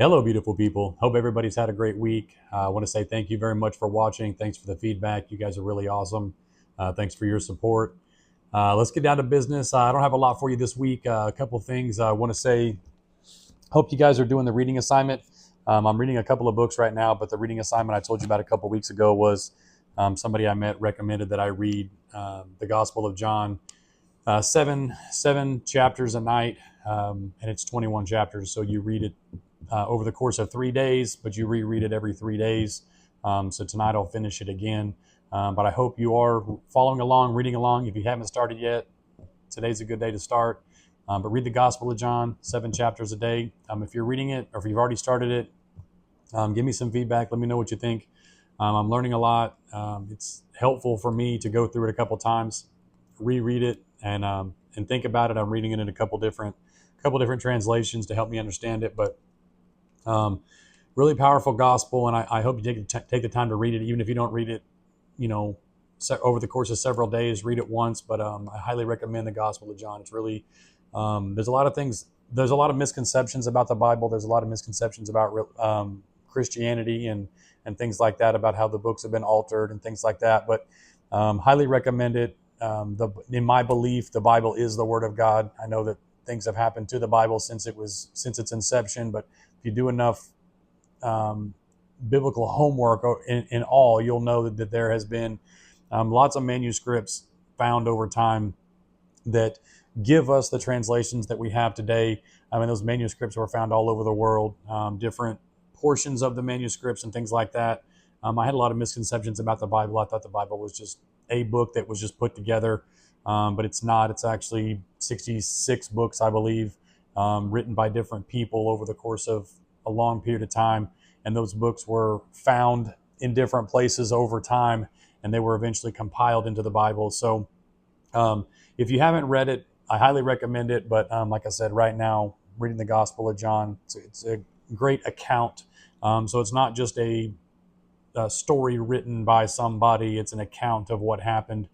Hello, beautiful people. Hope everybody's had a great week. I want to say thank you very much for watching. Thanks for the feedback. You guys are really awesome. Thanks for your support. Let's get down to business. I don't have a lot for you this week. A couple things I want to say. Hope you guys are doing the reading assignment. I'm reading a couple of books right now, but the reading assignment I told you about a couple weeks ago was somebody I met recommended that I read the Gospel of John, seven chapters a night, and it's 21 chapters. So you read it over the course of 3 days, but you reread it every 3 days. So tonight I'll finish it again. But I hope you are following along, reading along. If you haven't started yet, today's a good day to start. But read the Gospel of John, 7 chapters a day. If you're reading it or if you've already started it, give me some feedback. Let me know what you think. I'm learning a lot. It's helpful for me to go through it a couple times, reread it, and think about it. I'm reading it in a couple different translations to help me understand it. But really powerful gospel, and I hope you take the time to read it, even if you don't read it, over the course of several days. Read it once, but I highly recommend the Gospel of John. It's really there's a lot of things. There's a lot of misconceptions about the Bible. There's a lot of misconceptions about Christianity and things like that, about how the books have been altered and things like that. But highly recommend it. In my belief, the Bible is the Word of God. I know that things have happened to the Bible since its inception, but if you do enough biblical homework in all, you'll know that there has been lots of manuscripts found over time that give us the translations that we have today. I mean, those manuscripts were found all over the world, different portions of the manuscripts and things like that. I had a lot of misconceptions about the Bible. I thought the Bible was just a book that was just put together, but it's not. It's actually 66 books, I believe, written by different people over the course of a long period of time. And those books were found in different places over time, and they were eventually compiled into the Bible. So if you haven't read it, I highly recommend it. But like I said, right now, reading the Gospel of John, it's a great account. So it's not just a story written by somebody, it's an account of what happened,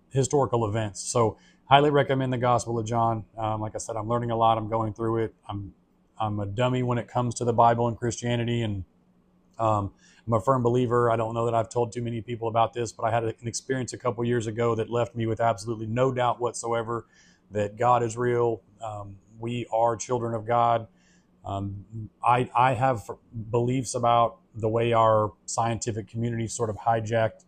historical events. So highly recommend the Gospel of John. Like I said, I'm learning a lot. I'm going through it. I'm a dummy when it comes to the Bible and Christianity, and I'm a firm believer. I don't know that I've told too many people about this, but I had an experience a couple years ago that left me with absolutely no doubt whatsoever that God is real. We are children of God. I have beliefs about the way our scientific community sort of hijacked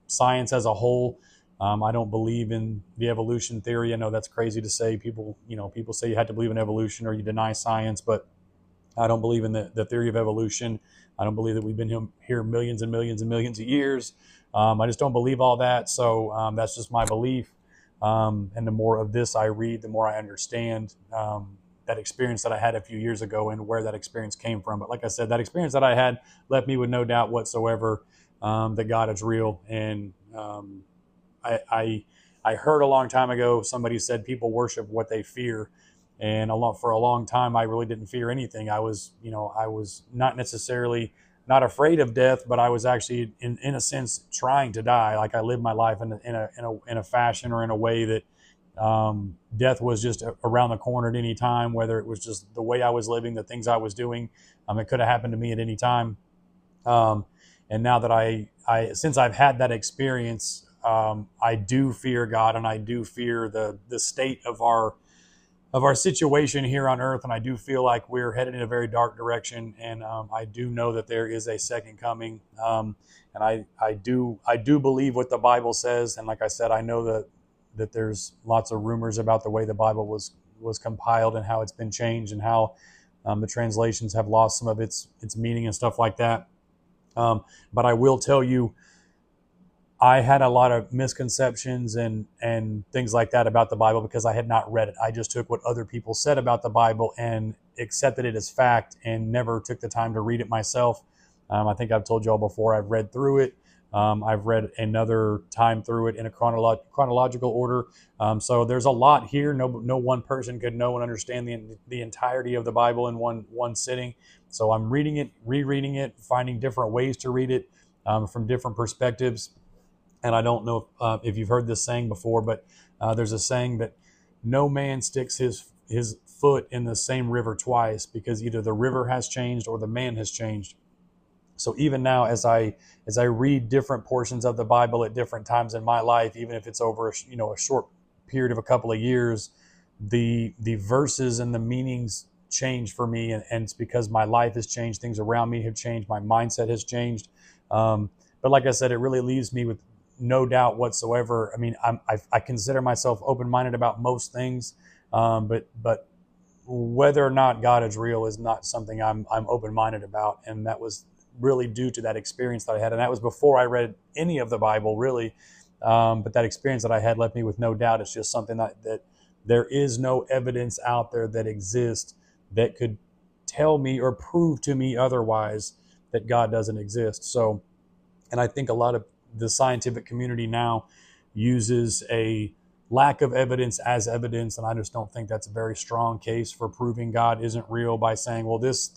science as a whole. I don't believe in the evolution theory. I know that's crazy to say. People say you have to believe in evolution or you deny science, but I don't believe in the theory of evolution. I don't believe that we've been here millions and millions and millions of years. I just don't believe all that. So that's just my belief. And the more of this I read, the more I understand that experience that I had a few years ago and where that experience came from. But like I said, that experience that I had left me with no doubt whatsoever that God is real. And I heard a long time ago somebody said people worship what they fear, and for a long time I really didn't fear anything. I was not necessarily not afraid of death, but I was actually in a sense trying to die. Like I lived my life in a fashion or in a way that death was just around the corner at any time. Whether it was just the way I was living, the things I was doing, it could have happened to me at any time. Um, and now that since I've had that experience, I do fear God, and I do fear the state of our situation here on earth. And I do feel like we're headed in a very dark direction. And I do know that there is a second coming. And I do believe what the Bible says. And like I said, I know that there's lots of rumors about the way the Bible was compiled and how it's been changed and how the translations have lost some of its meaning and stuff like that. But I will tell you, I had a lot of misconceptions and things like that about the Bible because I had not read it. I just took what other people said about the Bible and accepted it as fact and never took the time to read it myself. I think I've told you all before, I've read through it. I've read another time through it in a chronological order. So there's a lot here. No one person could know and understand the entirety of the Bible in one sitting. So I'm reading it, rereading it, finding different ways to read it from different perspectives. And I don't know if you've heard this saying before, but there's a saying that no man sticks his foot in the same river twice, because either the river has changed or the man has changed. So even now, as I read different portions of the Bible at different times in my life, even if it's over a short period of a couple of years, the verses and the meanings change for me, and it's because my life has changed, things around me have changed, my mindset has changed. But like I said, it really leaves me with no doubt whatsoever. I mean, I consider myself open-minded about most things, but whether or not God is real is not something I'm open-minded about, and that was really due to that experience that I had, and that was before I read any of the Bible, really. But that experience that I had left me with no doubt. It's just something that there is no evidence out there that exists that could tell me or prove to me otherwise that God doesn't exist. So, and I think a lot of the scientific community now uses a lack of evidence as evidence, and I just don't think that's a very strong case for proving God isn't real, by saying, well, there's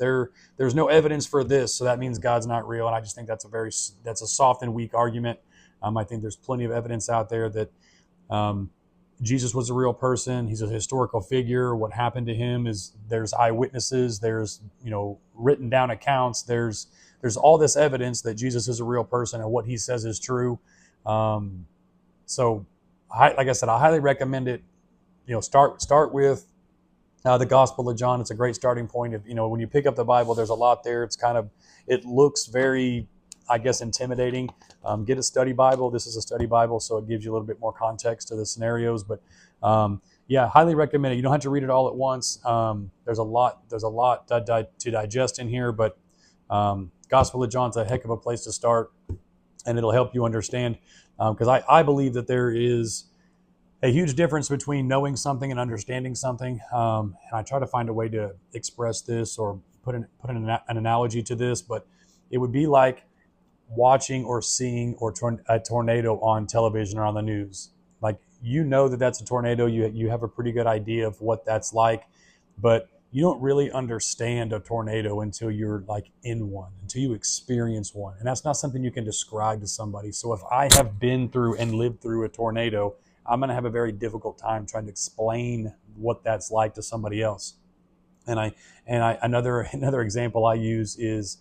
no evidence for this, so that means God's not real. And I just think that's a soft and weak argument. I think there's plenty of evidence out there that Jesus was a real person. He's a historical figure. What happened to him is, there's eyewitnesses, there's written down accounts, there's all this evidence that Jesus is a real person and what he says is true. So, like I said, I highly recommend it. Start with the Gospel of John. It's a great starting point. When you pick up the Bible, there's a lot there. It looks very, I guess, intimidating. Get a study Bible. This is a study Bible, so it gives you a little bit more context to the scenarios. But yeah, highly recommend it. You don't have to read it all at once. There's a lot to digest in here, but Gospel of John's a heck of a place to start, and it'll help you understand. Because I believe that there is a huge difference between knowing something and understanding something. And I try to find a way to express this or put an analogy to this, but it would be like watching or seeing a tornado on television or on the news. Like, that's a tornado. You have a pretty good idea of what that's like, but you don't really understand a tornado until you're like in one, until you experience one. And that's not something you can describe to somebody. So if I have been through and lived through a tornado, I'm going to have a very difficult time trying to explain what that's like to somebody else. And another example I use is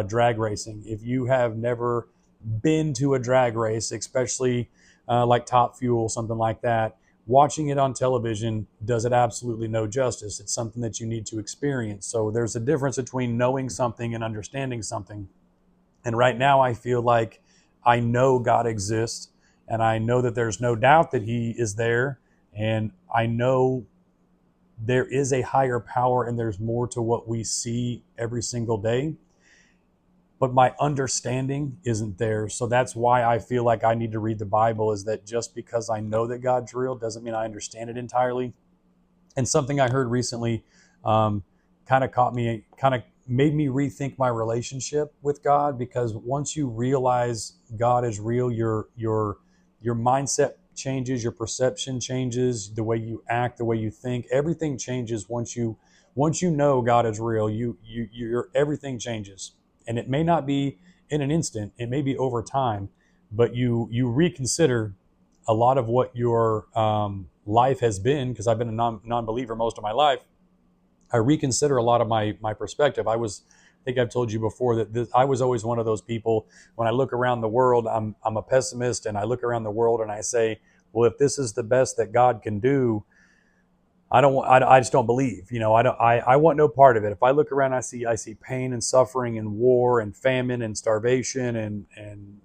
drag racing. If you have never been to a drag race, especially like Top Fuel, something like that, watching it on television does it absolutely no justice. It's something that you need to experience. So there's a difference between knowing something and understanding something. And right now I feel like I know God exists, and I know that there's no doubt that he is there, and I know there is a higher power and there's more to what we see every single day. But my understanding isn't there. So that's why I feel like I need to read the Bible, is that just because I know that God's real doesn't mean I understand it entirely. And something I heard recently kind of made me rethink my relationship with God, because once you realize God is real, your mindset changes, your perception changes, the way you act, the way you think, everything changes once you know God is real. Your everything changes. And it may not be in an instant, it may be over time, but you reconsider a lot of what your life has been. Because I've been a non-believer most of my life, I reconsider a lot of my perspective. I think I've told you before that I was always one of those people. When I look around the world, I'm a pessimist, and I look around the world and I say, well, if this is the best that God can do, I just don't believe. I want no part of it. If I look around, I see pain and suffering and war and famine and starvation and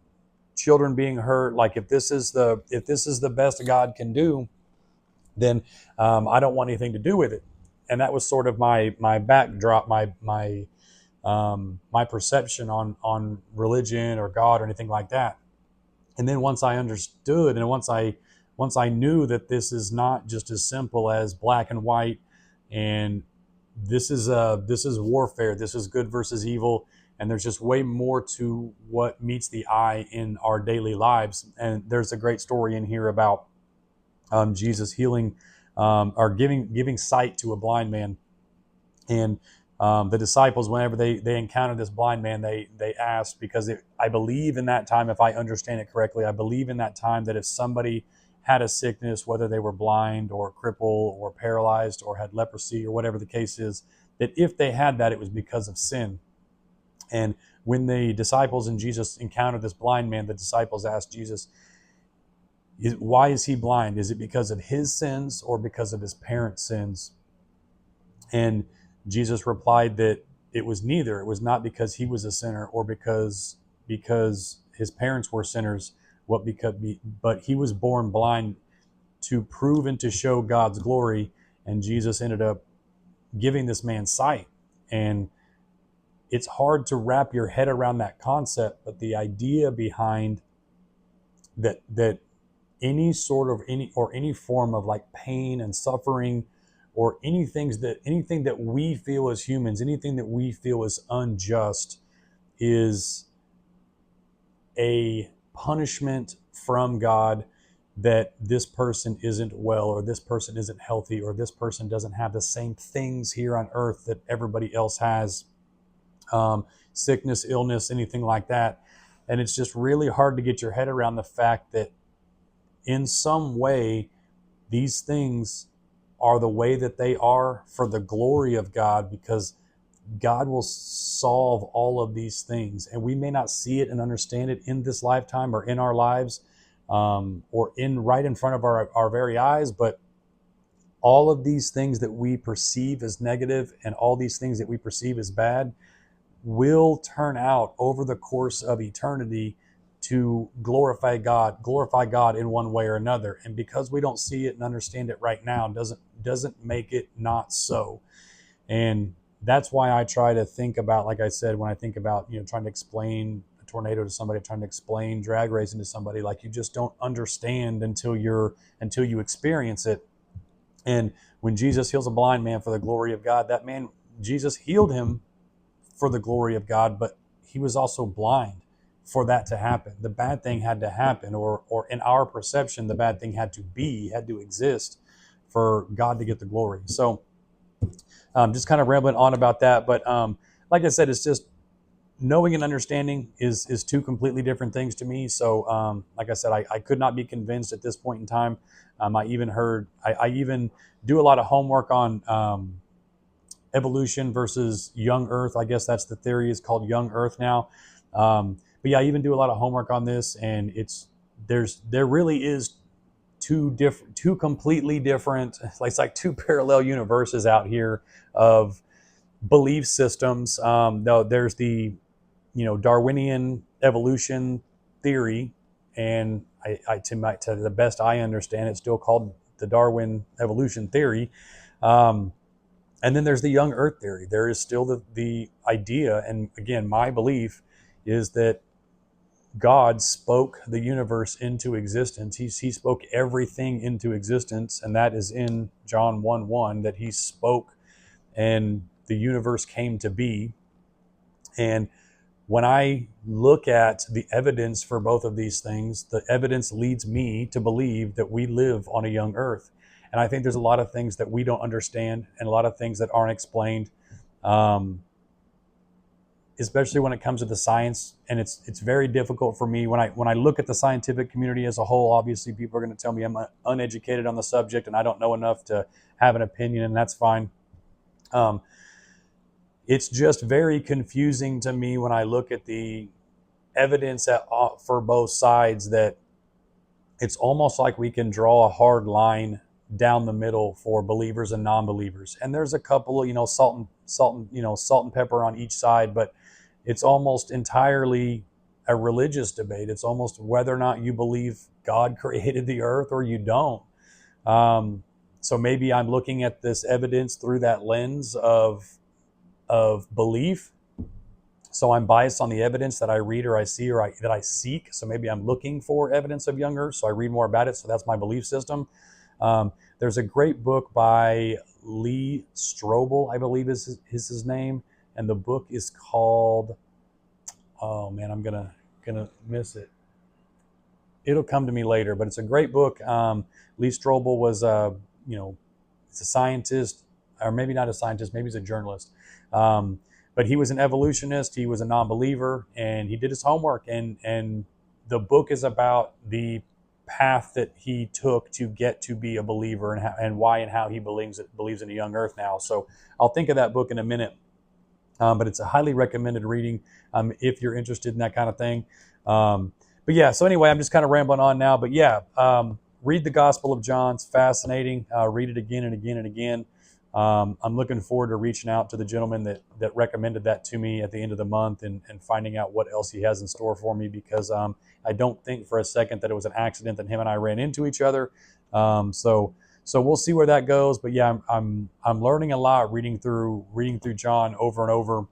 children being hurt. Like, if this is the best God can do, then I don't want anything to do with it. And that was sort of my backdrop, my perception on religion or God or anything like that. And then once I understood, and once I knew that this is not just as simple as black and white, and this is warfare, this is good versus evil, and there's just way more to what meets the eye in our daily lives. And there's a great story in here about Jesus healing or giving sight to a blind man. And the disciples, whenever they encountered this blind man, they asked, because I believe in that time, if I understand it correctly, I believe in that time that if somebody had a sickness, whether they were blind or crippled or paralyzed or had leprosy or whatever the case is, that if they had that, it was because of sin. And when the disciples and Jesus encountered this blind man, the disciples asked Jesus, why is he blind? Is it because of his sins or because of his parents' sins? And Jesus replied that it was neither. It was not because he was a sinner or because his parents were sinners, but he was born blind to prove and to show God's glory. And Jesus ended up giving this man sight. And it's hard to wrap your head around that concept, but the idea behind that any form of like pain and suffering, or anything that we feel as humans, anything that we feel is unjust, is a punishment from God, that this person isn't well, or this person isn't healthy, or this person doesn't have the same things here on earth that everybody else has. Sickness, illness, anything like that. And it's just really hard to get your head around the fact that in some way, these things are the way that they are for the glory of God, because God will solve all of these things. And we may not see it and understand it in this lifetime or in our lives, or right in front of our very eyes, but all of these things that we perceive as negative and all these things that we perceive as bad will turn out over the course of eternity to glorify God in one way or another. And because we don't see it and understand it right now, doesn't make it not so. And that's why I try to think about, like I said, when I think about, trying to explain a tornado to somebody, trying to explain drag racing to somebody, like, you just don't understand until you experience it. And when Jesus heals a blind man for the glory of God, Jesus healed him for the glory of God, but he was also blind for that to happen. The bad thing had to happen, or in our perception, the bad thing had to exist for God to get the glory. So just kind of rambling on about that. But like I said, it's just knowing and understanding is two completely different things to me. So like I said, I could not be convinced at this point in time. I even do a lot of homework on evolution versus young Earth. I guess that's the theory, is called young Earth now. But yeah, I even do a lot of homework on this, and there really is two completely different, it's like two parallel universes out here of belief systems. Though there's the Darwinian evolution theory, and to the best I understand, it's still called the Darwin evolution theory. And then there's the young Earth theory. There is still the idea, and again, my belief is that God spoke the universe into existence. He spoke everything into existence, and that is in John 1:1, that he spoke and the universe came to be. And when I look at the evidence for both of these things, the evidence leads me to believe that we live on a young Earth. And I think there's a lot of things that we don't understand and a lot of things that aren't explained, especially when it comes to the science. And it's very difficult for me when I look at the scientific community as a whole. Obviously, people are going to tell me I'm uneducated on the subject and I don't know enough to have an opinion, and that's fine. It's just very confusing to me when I look at the evidence for both sides, that it's almost like we can draw a hard line down the middle for believers and non-believers. And there's a couple of, salt and pepper on each side, but it's almost entirely a religious debate. It's almost whether or not you believe God created the earth or you don't. So maybe I'm looking at this evidence through that lens of belief. So I'm biased on the evidence that I read or I see or that I seek. So maybe I'm looking for evidence of young Earth, so I read more about it. So that's my belief system. There's a great book by Lee Strobel, I believe is his name, and the book is called, oh man, I'm gonna miss it. It'll come to me later, but it's a great book. Lee Strobel was it's a scientist, or maybe not a scientist, maybe he's a journalist. But he was an evolutionist. He was a non-believer, and he did his homework. And the book is about the path that he took to get to be a believer, and why and how he believes in a young earth now. So I'll think of that book in a minute. But it's a highly recommended reading if you're interested in that kind of thing. But yeah, so anyway, I'm just kind of rambling on now. But yeah, read the Gospel of John. It's fascinating. Read it again and again and again. I'm looking forward to reaching out to the gentleman that recommended that to me at the end of the month, and finding out what else he has in store for me, because I don't think for a second that it was an accident that him and I ran into each other. So we'll see where that goes. But yeah, I'm learning a lot reading through John over and over.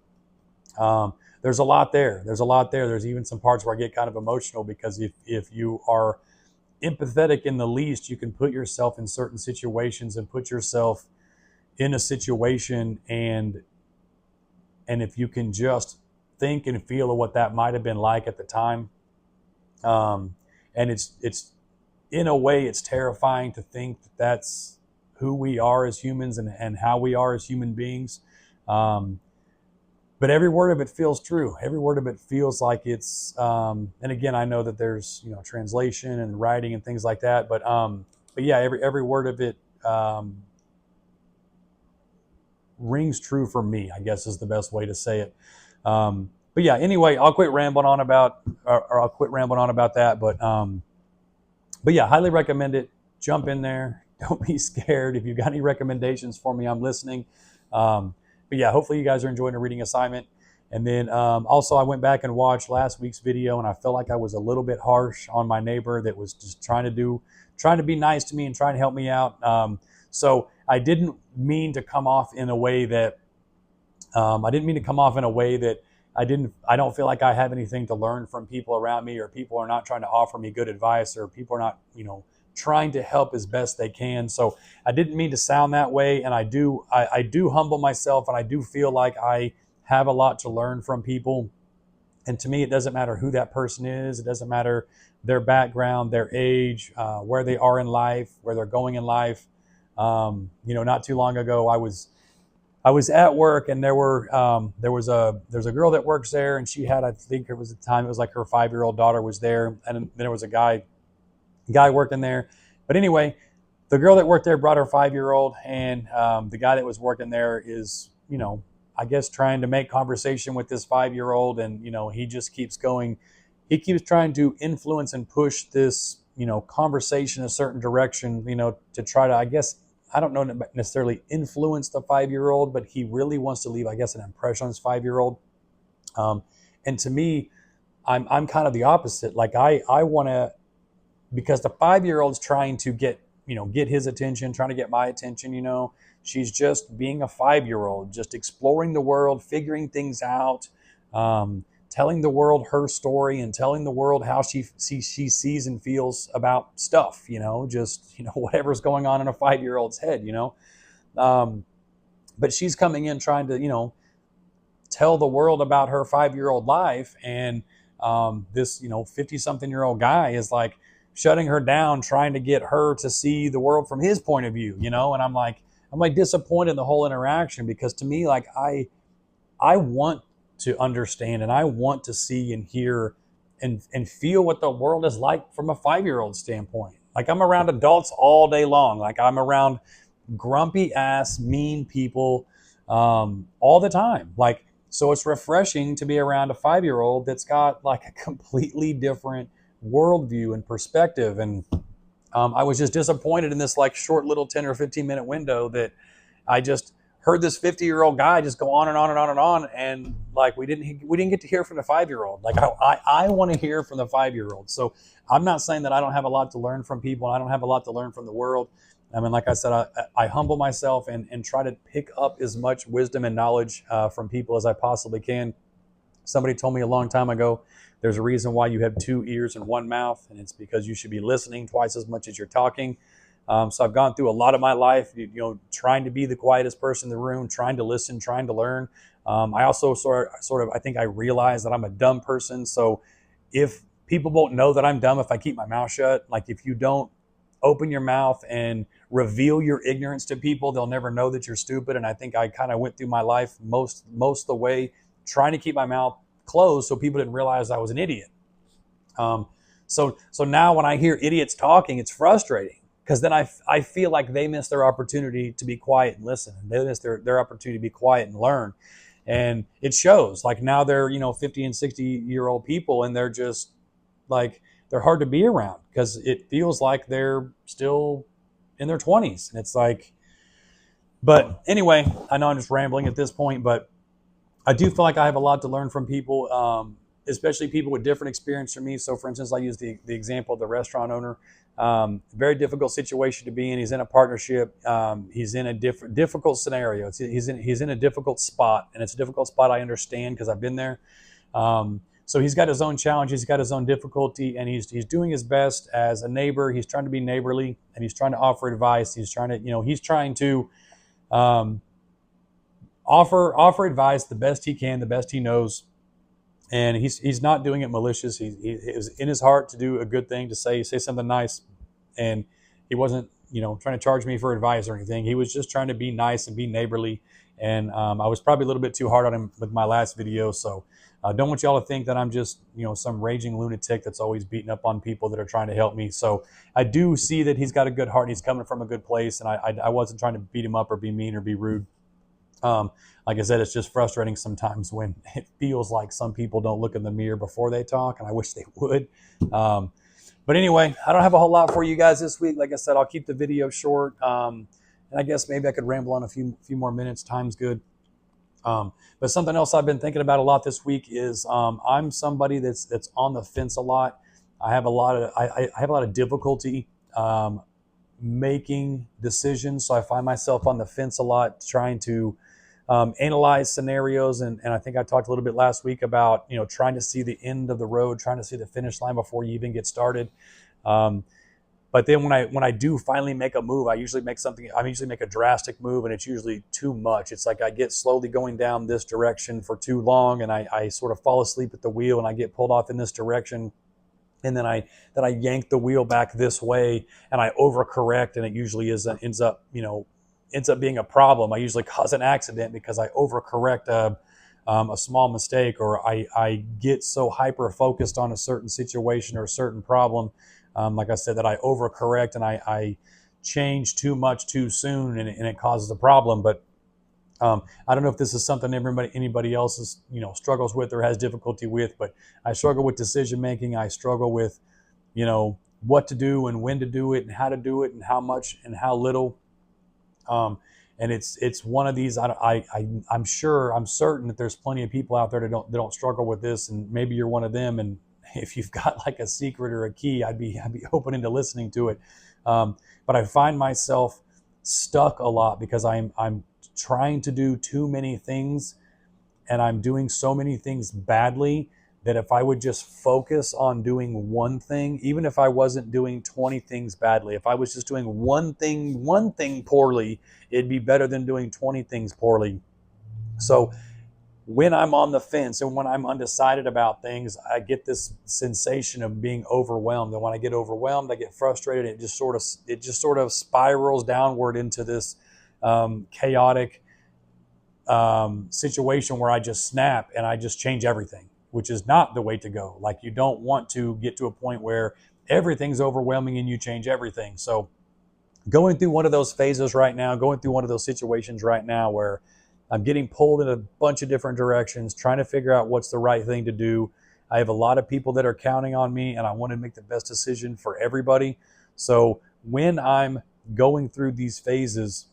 There's a lot there. There's even some parts where I get kind of emotional, because if you are empathetic in the least, you can put yourself in certain situations and put yourself in a situation, and if you can just think and feel of what that might have been like at the time, and it's in a way, it's terrifying to think that that's who we are as humans, and how we are as human beings. But every word of it feels true. Every word of it feels like it's, and again, I know that there's, translation and writing and things like that, but yeah, every word of it, rings true for me, I guess is the best way to say it. But yeah, anyway, I'll quit rambling on about that. But yeah, highly recommend it. Jump in there. Don't be scared. If you've got any recommendations for me, I'm listening. But yeah, hopefully you guys are enjoying the reading assignment. And then also, I went back and watched last week's video, and I felt like I was a little bit harsh on my neighbor that was just trying to be nice to me and trying to help me out. So I didn't mean to come off in a way that I don't feel like I have anything to learn from people around me, or people are not trying to offer me good advice, or people are not, trying to help as best they can. So I didn't mean to sound that way. And I do humble myself, and I do feel like I have a lot to learn from people. And to me, it doesn't matter who that person is. It doesn't matter their background, their age, where they are in life, where they're going in life. Not too long ago, I was at work, and there was a girl that works there, and she had, I think it was at the time, it was like her 5-year-old daughter was there, and then there was a guy working there. But anyway, the girl that worked there brought her 5-year-old, and the guy that was working there is, I guess, trying to make conversation with this 5-year-old, and he just keeps going. He keeps trying to influence and push this, conversation a certain direction, to try to, I guess, I don't know necessarily influence the 5-year-old, but he really wants to leave, I guess, an impression on his 5-year-old. And to me, I'm kind of the opposite. Like I want to, because the 5-year-old's trying to get his attention, trying to get my attention. She's just being a 5-year-old, just exploring the world, figuring things out, telling the world her story, and telling the world how she sees and feels about stuff, whatever's going on in a 5-year-old's head, but she's coming in trying to, tell the world about her 5-year-old life. And this, 50-something-year-old guy is like shutting her down, trying to get her to see the world from his point of view, and I'm like disappointed in the whole interaction, because to me, like, I want to understand, and I want to see and hear and feel what the world is like from a 5-year-old standpoint. Like, I'm around adults all day long. Like, I'm around grumpy ass, mean people all the time. Like, so it's refreshing to be around a 5-year-old that's got like a completely different worldview and perspective. And I was just disappointed in this like short little 10 or 15 minute window that I just heard this 50-year-old guy just go on and on and on and on, and like we didn't get to hear from the 5-year-old. Like I want to hear from the 5-year-old. So I'm not saying that I don't have a lot to learn from people. I don't have a lot to learn from the world. I mean, like I said, I humble myself and try to pick up as much wisdom and knowledge from people as I possibly can. Somebody told me a long time ago, there's a reason why you have 2 ears and 1 mouth, and it's because you should be listening twice as much as you're talking. So I've gone through a lot of my life, trying to be the quietest person in the room, trying to listen, trying to learn. I also sort of, I think I realized that I'm a dumb person. So if people won't know that I'm dumb if I keep my mouth shut, like if you don't open your mouth and reveal your ignorance to people, they'll never know that you're stupid. And I think I kind of went through my life most of the way trying to keep my mouth closed so people didn't realize I was an idiot. So now when I hear idiots talking, it's frustrating because then I feel like they miss their opportunity to be quiet and listen. And they miss their opportunity to be quiet and learn. And it shows. Like now they're, 50 and 60-year-old people, and they're just like, they're hard to be around because it feels like they're still in their 20s. And it's like, but anyway, I know I'm just rambling at this point, but I do feel like I have a lot to learn from people, especially people with different experience from me. So, for instance, I use the example of the restaurant owner. Very difficult situation to be in. He's in a partnership. He's in a difficult scenario. He's in a difficult spot, and it's a difficult spot I understand because I've been there. So he's got his own challenges, he's got his own difficulty, and he's doing his best as a neighbor. He's trying to be neighborly, and he's trying to offer advice. He's trying to um, offer advice the best he can, the best he knows, and he's not doing it malicious. He is in his heart to do a good thing, to say something nice, and he wasn't trying to charge me for advice or anything. He was just trying to be nice and be neighborly, and I was probably a little bit too hard on him with my last video, so I don't want y'all to think that I'm just some raging lunatic that's always beating up on people that are trying to help me. So I do see that he's got a good heart and he's coming from a good place, and I wasn't trying to beat him up or be mean or be rude. Like I said, it's just frustrating sometimes when it feels like some people don't look in the mirror before they talk, and I wish they would. But anyway, I don't have a whole lot for you guys this week. Like I said, I'll keep the video short, and I guess maybe I could ramble on a few more minutes. Time's good. But something else I've been thinking about a lot this week is I'm somebody that's on the fence a lot. I have a lot of difficulty making decisions, so I find myself on the fence a lot, trying to analyze scenarios, and I think I talked a little bit last week about trying to see the end of the road, trying to see the finish line before you even get started. But then when I do finally make a move, I usually make a drastic move, and it's usually too much. It's like I get slowly going down this direction for too long, and I sort of fall asleep at the wheel, and I get pulled off in this direction, and then I yank the wheel back this way, and I overcorrect, and it usually ends up being a problem. I usually cause an accident because I overcorrect a small mistake, or I get so hyper focused on a certain situation or a certain problem, like I said, that I overcorrect and I change too much too soon, and it causes a problem. But I don't know if this is something anybody else struggles with or has difficulty with, but I struggle with decision making. I struggle with what to do and when to do it and how to do it and how much and how little. And it's one of these. I'm certain that there's plenty of people out there that don't struggle with this, and maybe you're one of them. And if you've got like a secret or a key, I'd be open into listening to it. But I find myself stuck a lot because I'm trying to do too many things, and I'm doing so many things badly that if I would just focus on doing one thing, even if I wasn't doing 20 things badly, if I was just doing one thing poorly, it'd be better than doing 20 things poorly. So when I'm on the fence and when I'm undecided about things, I get this sensation of being overwhelmed. And when I get overwhelmed, I get frustrated. It just sort of spirals downward into this chaotic situation where I just snap and I just change everything, which is not the way to go. Like, you don't want to get to a point where everything's overwhelming and you change everything. So going through one of those phases right now, going through one of those situations right now where I'm getting pulled in a bunch of different directions, trying to figure out what's the right thing to do. I have a lot of people that are counting on me, and I want to make the best decision for everybody. So when I'm going through these phases,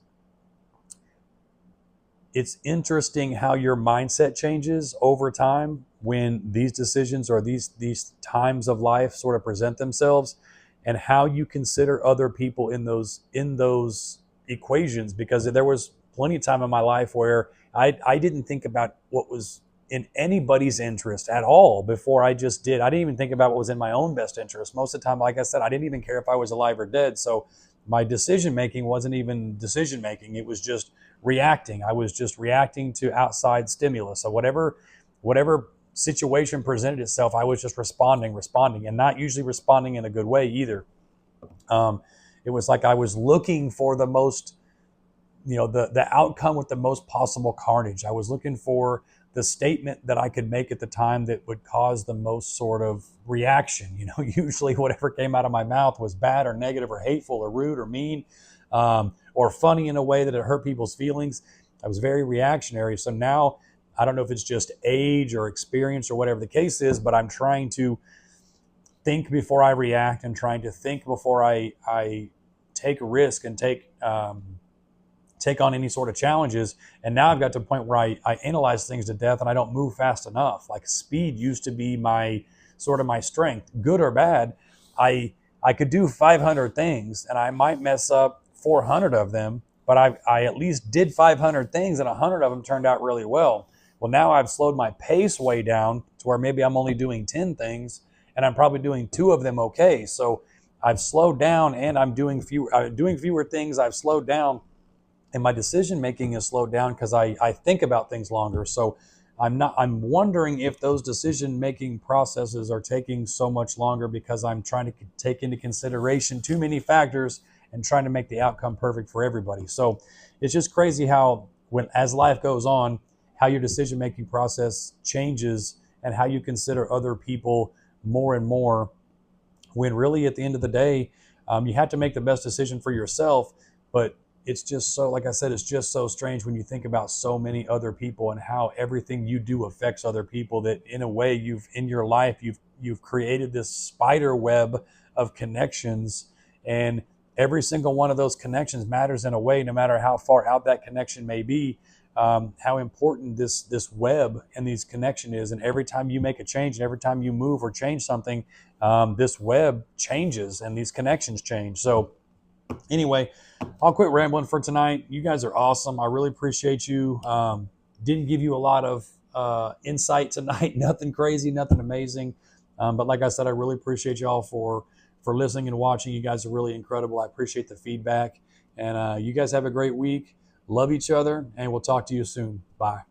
it's interesting how your mindset changes over time when these decisions or these times of life sort of present themselves, and how you consider other people in those equations. Because there was plenty of time in my life where I didn't think about what was in anybody's interest at all before I just did. I didn't even think about what was in my own best interest. Most of the time, like I said, I didn't even care if I was alive or dead. So my decision making wasn't even decision making. It was just reacting. I was just reacting to outside stimulus. So whatever situation presented itself, I was just responding, and not usually responding in a good way either. It was like I was looking for the most, the outcome with the most possible carnage. I was looking for the statement that I could make at the time that would cause the most sort of reaction. Usually whatever came out of my mouth was bad or negative or hateful or rude or mean, or funny in a way that it hurt people's feelings. I was very reactionary. So now I don't know if it's just age or experience or whatever the case is, but I'm trying to think before I react and trying to think before I take a risk and take on any sort of challenges. And now I've got to a point where I analyze things to death and I don't move fast enough. Like speed used to be my strength, good or bad. I could do 500 things and I might mess up 400 of them, but I at least did 500 things and 100 of them turned out really well. Well, now I've slowed my pace way down to where maybe I'm only doing 10 things and I'm probably doing 2 of them okay. So I've slowed down and I'm doing fewer things. I've slowed down, and my decision making is slowed down because I think about things longer. So I'm wondering if those decision making processes are taking so much longer because I'm trying to take into consideration too many factors and trying to make the outcome perfect for everybody. So it's just crazy how as life goes on, how your decision making process changes and how you consider other people more and more, when really at the end of the day, you have to make the best decision for yourself. But it's just so, like I said, it's just so strange when you think about so many other people and how everything you do affects other people, that in a way in your life you've created this spider web of connections, and every single one of those connections matters in a way, no matter how far out that connection may be. How important this web and these connection is, and every time you make a change and every time you move or change something, this web changes and these connections change. So anyway, I'll quit rambling for tonight. You guys are awesome. I really appreciate you. Didn't give you a lot of insight tonight. Nothing crazy, nothing amazing. But like I said, I really appreciate y'all for listening and watching. You guys are really incredible. I appreciate the feedback. And you guys have a great week. Love each other, and we'll talk to you soon. Bye.